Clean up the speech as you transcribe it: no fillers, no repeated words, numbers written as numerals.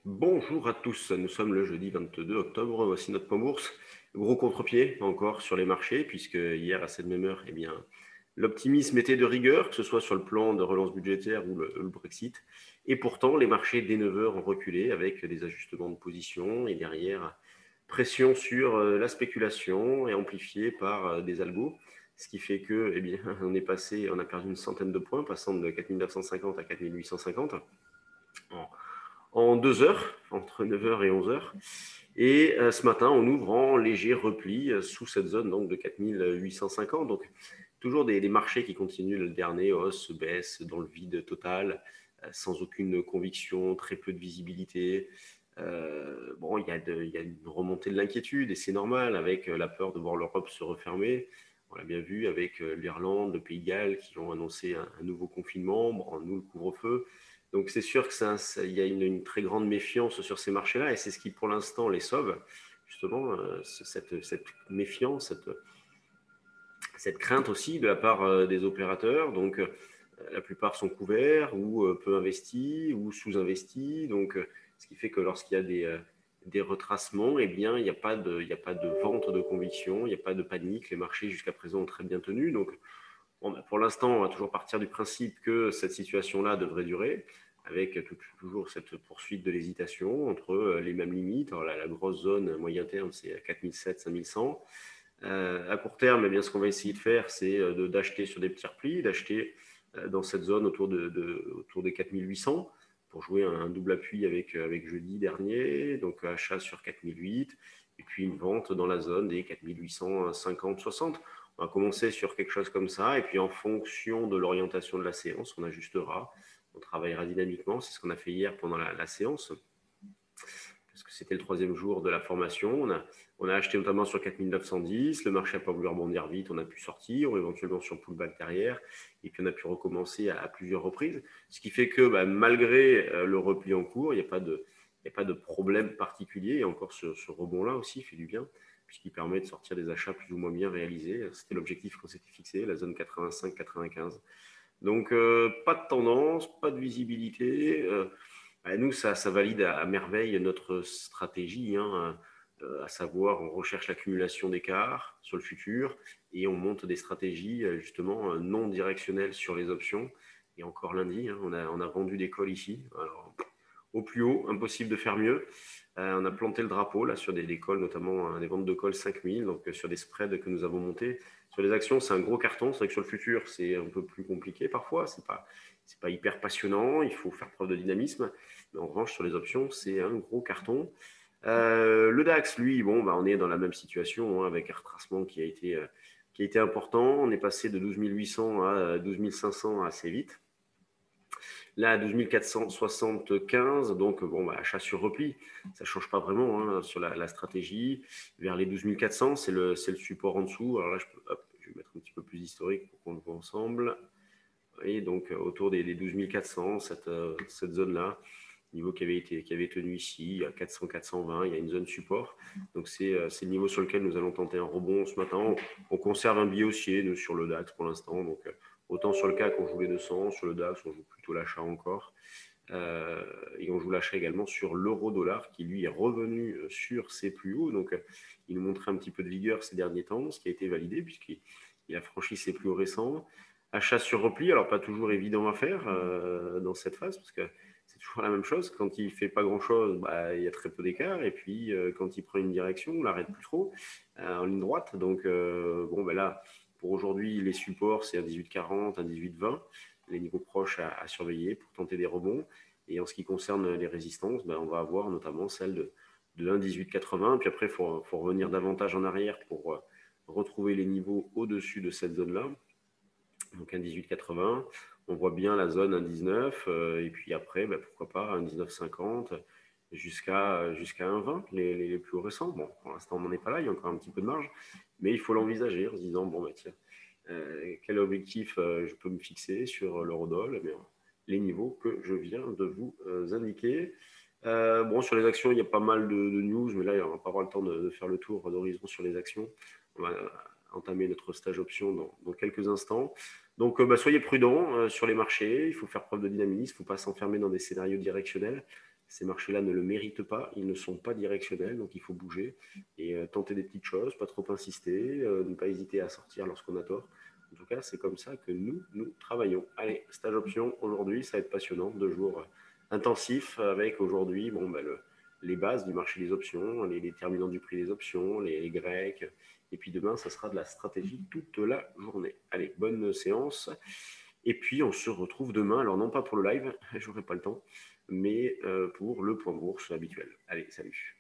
Bonjour à tous, nous sommes le jeudi 22 octobre, voici notre point bourse. Gros contre-pied encore sur les marchés, puisque hier à cette même heure, l'optimisme était de rigueur, que ce soit sur le plan de relance budgétaire ou le Brexit. Et pourtant, les marchés dès 9 heures ont reculé avec des ajustements de position et derrière, pression sur la spéculation et amplifiée par des algos. Ce qui fait que, on a perdu une centaine de points, passant de 4950 à 4850 en 2 heures, entre 9 heures et 11 heures. Et ce matin, on ouvre en léger repli sous cette zone donc, de 4850. Donc, toujours des marchés qui continuent le dernier hausse, baisse dans le vide total, sans aucune conviction, très peu de visibilité. Il y a une remontée de l'inquiétude et c'est normal avec la peur de voir l'Europe se refermer. On l'a bien vu avec l'Irlande, le Pays de Galles qui ont annoncé un nouveau confinement, nous le couvre-feu. Donc c'est sûr qu'il y a une très grande méfiance sur ces marchés-là et c'est ce qui pour l'instant les sauve, justement, cette méfiance, cette crainte aussi de la part des opérateurs. Donc la plupart sont couverts ou peu investis ou sous-investis. Donc ce qui fait que lorsqu'il y a des retracements, eh bien, il n'y a pas de vente de conviction, il n'y a pas de panique. Les marchés jusqu'à présent ont très bien tenu. Donc pour l'instant, on va toujours partir du principe que cette situation-là devrait durer, avec toujours cette poursuite de l'hésitation entre les mêmes limites. Alors la grosse zone moyen terme, c'est 4700, 5100. À court terme, eh bien, ce qu'on va essayer de faire, c'est d'acheter sur des petits replis, d'acheter dans cette zone autour des 4800 pour jouer un double appui avec jeudi dernier, donc achat sur 4008 et puis une vente dans la zone des 4850, 60. On va commencer sur quelque chose comme ça et puis en fonction de l'orientation de la séance, on ajustera, on travaillera dynamiquement. C'est ce qu'on a fait hier pendant la séance parce que c'était le troisième jour de la formation. On a acheté notamment sur 4910, le marché n'a pas voulu rebondir vite, on a pu sortir, éventuellement sur pullback derrière, et puis on a pu recommencer à plusieurs reprises. Ce qui fait que malgré le repli en cours, il n'y a pas de problème particulier, et encore ce rebond-là aussi fait du bien, puisqu'il permet de sortir des achats plus ou moins bien réalisés. C'était l'objectif qu'on s'était fixé, la zone 85-95. Donc, pas de tendance, pas de visibilité. Nous, ça valide à merveille notre stratégie, hein, à savoir on recherche l'accumulation d'écarts sur le futur et on monte des stratégies justement non directionnelles sur les options. Et encore lundi, hein, on a vendu des calls ici. Alors, au plus haut, impossible de faire mieux. On a planté le drapeau là sur des calls, notamment des ventes de calls 5000, donc sur des spreads que nous avons montés. Sur les actions, c'est un gros carton. C'est vrai que sur le futur, c'est un peu plus compliqué parfois. C'est pas hyper passionnant. Il faut faire preuve de dynamisme. Mais en revanche, sur les options, c'est un gros carton. Le DAX, lui, on est dans la même situation hein, avec un retracement qui a été important. On est passé de 12 800 à 12 500 assez vite. Là, à 12 475, donc achat sur repli, ça ne change pas vraiment hein, sur la stratégie. Vers les 12 400, c'est le support en dessous. Alors là, je vais mettre un petit peu plus historique pour qu'on le voit ensemble. Et donc, autour des 12 400, cette zone-là, niveau qui avait tenu ici, à 400, 420, il y a une zone support. Donc, c'est le niveau sur lequel nous allons tenter un rebond ce matin. On conserve un billet haussier sur le DAX pour l'instant. Donc, autant sur le CAC, on joue les 200, sur le DAX, on joue plutôt l'achat encore. Et on joue l'achat également sur l'euro-dollar qui lui est revenu sur ses plus hauts. Donc, il nous montrait un petit peu de vigueur ces derniers temps, ce qui a été validé puisqu'il a franchi ses plus hauts récents. Achat sur repli, alors pas toujours évident à faire dans cette phase parce que c'est toujours la même chose. Quand il ne fait pas grand-chose, il y a très peu d'écart. Et puis, quand il prend une direction, on ne l'arrête plus trop en ligne droite. Donc, là, pour aujourd'hui, les supports, c'est un 18,40, un 18,20. Les niveaux proches à surveiller pour tenter des rebonds. Et en ce qui concerne les résistances, on va avoir notamment celle de 1,1880. Puis après, il faut revenir davantage en arrière pour retrouver les niveaux au-dessus de cette zone-là. Donc 1,1880. On voit bien la zone 1,19. Et puis après, pourquoi pas 1,1950 jusqu'à 1,20, les plus récents. Bon, pour l'instant, on n'en est pas là, il y a encore un petit peu de marge. Mais il faut l'envisager en se disant, tiens, quel objectif je peux me fixer sur l'eurodoll? Les niveaux que je viens de vous indiquer. Sur les actions, il y a pas mal de news, mais là, on va pas avoir le temps de faire le tour d'horizon sur les actions. On va entamer notre stage option dans quelques instants. Donc, soyez prudents sur les marchés. Il faut faire preuve de dynamisme. Il ne faut pas s'enfermer dans des scénarios directionnels. Ces marchés-là ne le méritent pas, ils ne sont pas directionnels, donc il faut bouger et tenter des petites choses, pas trop insister, ne pas hésiter à sortir lorsqu'on a tort. En tout cas, c'est comme ça que nous travaillons. Allez, stage option aujourd'hui, ça va être passionnant, 2 jours intensifs avec aujourd'hui les bases du marché des options, les déterminants du prix des options, les grecs. Et puis demain, ça sera de la stratégie toute la journée. Allez, bonne séance. Et puis, on se retrouve demain. Alors, non pas pour le live, j'aurai pas le temps, mais pour le point bourse habituel. Allez, salut.